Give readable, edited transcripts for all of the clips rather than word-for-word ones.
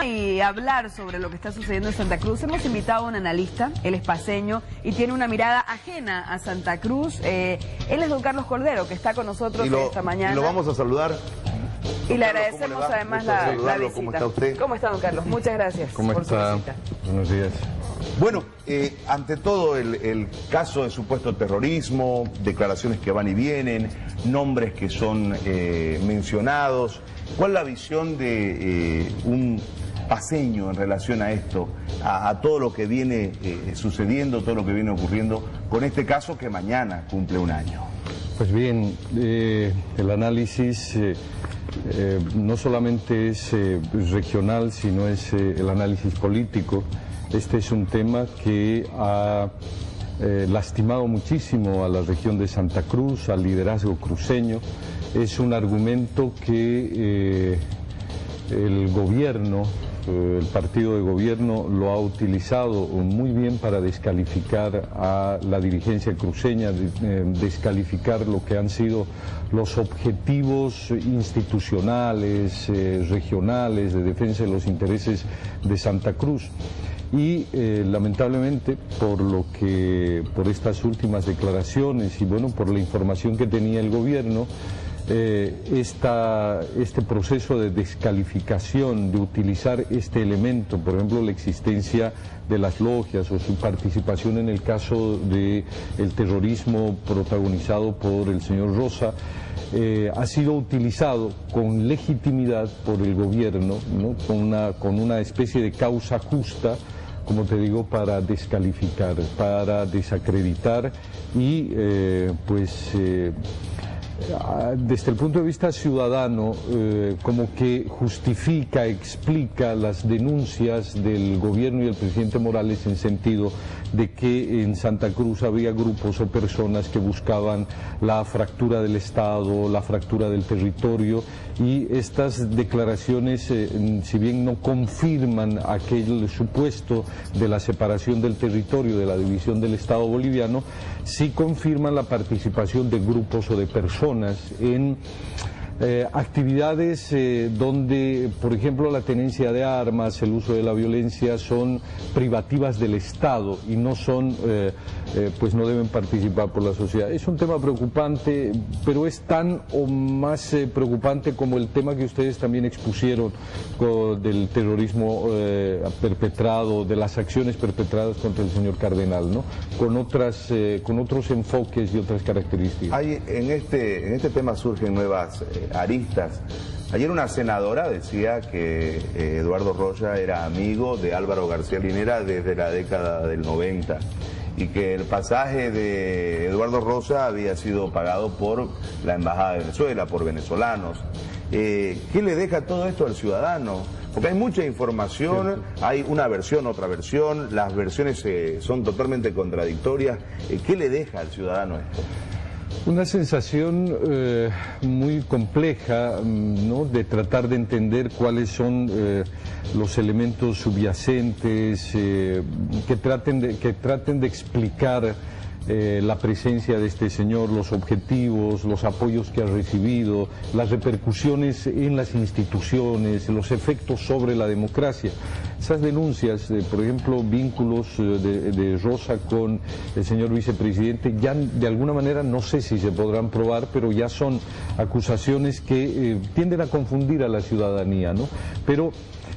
Y hablar sobre lo que está sucediendo en Santa Cruz, hemos invitado a un analista, él es paceño y tiene una mirada ajena a Santa Cruz. Él es don Carlos Cordero, que está con nosotros esta mañana. Y lo vamos a saludar. Y le agradecemos además la visita. ¿Cómo está usted? ¿Cómo está, don Carlos? Muchas gracias ¿Cómo por está? su visita. Buenos días. Bueno, ante todo el caso de supuesto terrorismo, declaraciones que van y vienen, nombres que son mencionados, ¿cuál es la visión de un paceño en relación a esto, a todo lo que viene sucediendo, todo lo que viene ocurriendo con este caso que mañana cumple un año? Pues bien, el análisis no solamente es regional, sino es el análisis político. Este es un tema que ha lastimado muchísimo a la región de Santa Cruz, al liderazgo cruceño. Es un argumento que el gobierno, el partido de gobierno lo ha utilizado muy bien para descalificar a la dirigencia cruceña, descalificar lo que han sido los objetivos institucionales, regionales, de defensa de los intereses de Santa Cruz. Y lamentablemente por estas últimas declaraciones y bueno, por la información que tenía el gobierno, este proceso de descalificación, de utilizar este elemento, por ejemplo la existencia de las logias o su participación en el caso del terrorismo protagonizado por el señor Rosa, ha sido utilizado con legitimidad por el gobierno, ¿no? con una especie de causa justa, como te digo, para descalificar, para desacreditar y desde el punto de vista ciudadano, como que justifica, explica las denuncias del gobierno y el presidente Morales en sentido de que en Santa Cruz había grupos o personas que buscaban la fractura del Estado, la fractura del territorio, y estas declaraciones, si bien no confirman aquel supuesto de la separación del territorio, de la división del Estado boliviano, sí confirman la participación de grupos o de personas en actividades donde, por ejemplo, la tenencia de armas, el uso de la violencia son privativas del Estado y no son, pues no deben participar por la sociedad. Es un tema preocupante, pero es tan o más preocupante como el tema que ustedes también expusieron del terrorismo perpetrado, de las acciones perpetradas contra el señor Cardenal, ¿no? Con otros enfoques y otras características. En este tema surgen nuevas aristas. Ayer una senadora decía que Eduardo Rosa era amigo de Álvaro García Linera desde la década del 90 y que el pasaje de Eduardo Rosa había sido pagado por la Embajada de Venezuela, por venezolanos. ¿Qué le deja todo esto al ciudadano? Porque hay mucha información, hay una versión, otra versión, las versiones son totalmente contradictorias. ¿Qué le deja al ciudadano esto? Una sensación muy compleja, ¿no? De tratar de entender cuáles son los elementos subyacentes que traten de explicar la presencia de este señor, los objetivos, los apoyos que ha recibido, las repercusiones en las instituciones, los efectos sobre la democracia. Esas denuncias, por ejemplo, vínculos de Rosa con el señor vicepresidente, ya de alguna manera no sé si se podrán probar, pero ya son acusaciones que tienden a confundir a la ciudadanía, ¿no? Pero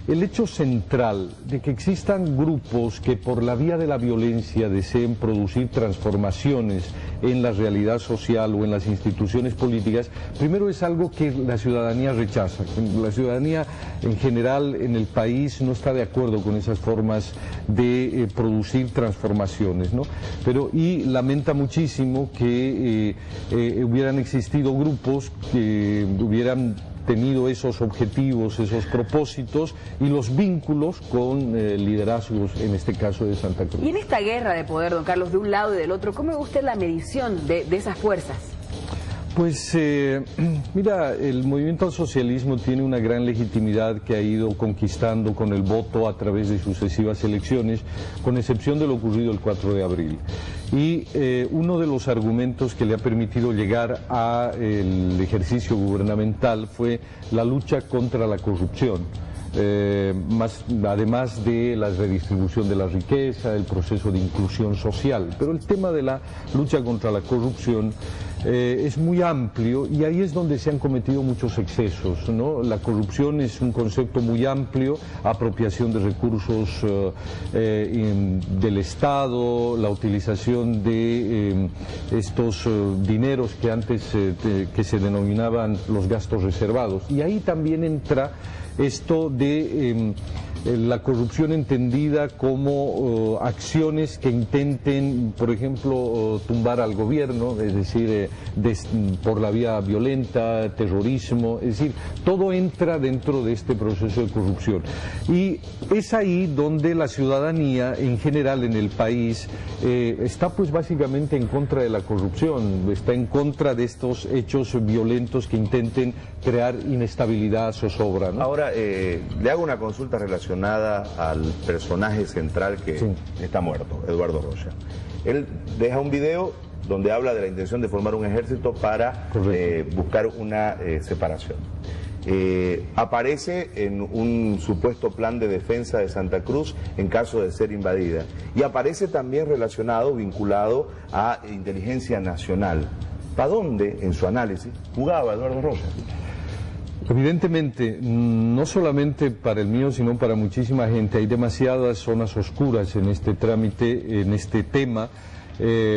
el hecho central de que existan grupos que por la vía de la violencia deseen producir transformaciones en la realidad social o en las instituciones políticas, primero es algo que la ciudadanía rechaza. La ciudadanía en general en el país no está de acuerdo con esas formas de producir transformaciones, ¿no? Y lamenta muchísimo que hubieran existido grupos que hubieran tenido esos objetivos, esos propósitos y los vínculos con liderazgos, en este caso de Santa Cruz. Y en esta guerra de poder, don Carlos, de un lado y del otro, ¿cómo ve usted la medición de esas fuerzas? Pues mira, el movimiento al socialismo tiene una gran legitimidad que ha ido conquistando con el voto a través de sucesivas elecciones, con excepción de lo ocurrido el 4 de abril. Y uno de los argumentos que le ha permitido llegar al ejercicio gubernamental fue la lucha contra la corrupción. además de la redistribución de la riqueza, el proceso de inclusión social. Pero el tema de la lucha contra la corrupción es muy amplio y ahí es donde se han cometido muchos excesos, ¿no? La corrupción es un concepto muy amplio, apropiación de recursos del Estado, la utilización de estos dineros que antes que se denominaban los gastos reservados. Y ahí también entra esto de la corrupción entendida como acciones que intenten, por ejemplo, tumbar al gobierno, es decir, por la vía violenta, terrorismo, es decir, todo entra dentro de este proceso de corrupción. Y es ahí donde la ciudadanía en general en el país está pues básicamente en contra de la corrupción, está en contra de estos hechos violentos que intenten crear inestabilidad, zozobra, ¿no? Ahora, le hago una consulta relacionada al personaje central que sí está muerto, Eduardo Roya. Él deja un video donde habla de la intención de formar un ejército para buscar una separación. Aparece en un supuesto plan de defensa de Santa Cruz en caso de ser invadida. Y aparece también relacionado, vinculado a inteligencia nacional. ¿Para dónde, en su análisis, jugaba Eduardo Roya? Evidentemente, no solamente para el mío, sino para muchísima gente. Hay demasiadas zonas oscuras en este trámite, en este tema.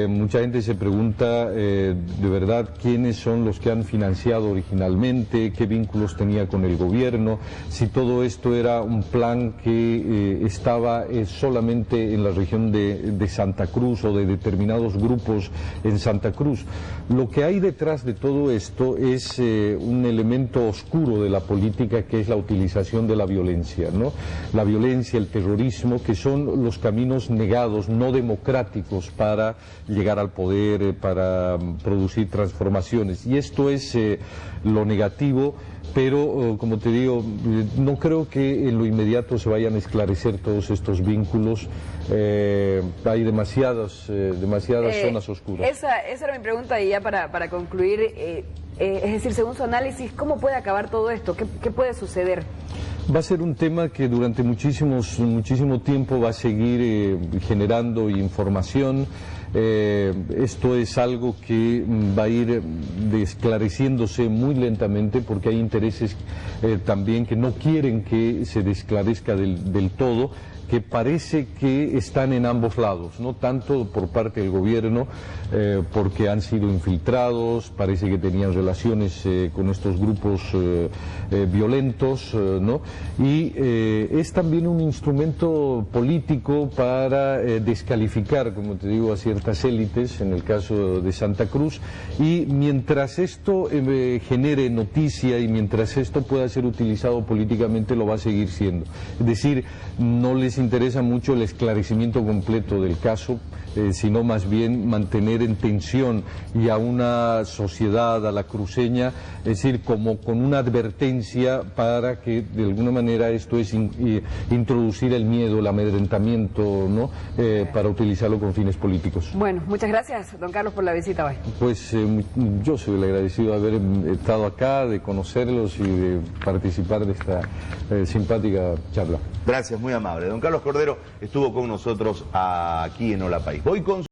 Mucha gente se pregunta de verdad quiénes son los que han financiado originalmente, qué vínculos tenía con el gobierno, si todo esto era un plan que estaba solamente en la región de Santa Cruz o de determinados grupos en Santa Cruz. Lo que hay detrás de todo esto es un elemento oscuro de la política, que es la utilización de la violencia, ¿no? La violencia, el terrorismo, que son los caminos negados, no democráticos para llegar al poder, para producir transformaciones. Y esto es lo negativo, pero como te digo, no creo que en lo inmediato se vayan a esclarecer todos estos vínculos. Hay demasiadas zonas oscuras. Esa era mi pregunta, y ya para concluir, es decir, según su análisis, ¿cómo puede acabar todo esto? ¿Qué puede suceder? Va a ser un tema que durante muchísimo tiempo va a seguir generando información. Esto es algo que va a ir esclareciéndose muy lentamente, porque hay intereses también que no quieren que se esclarezca del todo, que parece que están en ambos lados, no tanto por parte del gobierno, porque han sido infiltrados, parece que tenían relaciones con estos grupos violentos, ¿no? Y es también un instrumento político para descalificar, como te digo, a ciertas élites, en el caso de Santa Cruz, y mientras esto genere noticia y mientras esto pueda ser utilizado políticamente, lo va a seguir siendo. Es decir, no les interesa mucho el esclarecimiento completo del caso, sino más bien mantener en tensión y a una sociedad, a la cruceña, es decir, como con una advertencia para que de alguna manera esto es introducir el miedo, el amedrentamiento, ¿no? Para utilizarlo con fines políticos. Bueno, muchas gracias, don Carlos, por la visita hoy. Pues yo soy el agradecido de haber estado acá, de conocerlos y de participar de esta simpática charla. Gracias, muy amable. Don Carlos Cordero estuvo con nosotros aquí en Hola País. Voy con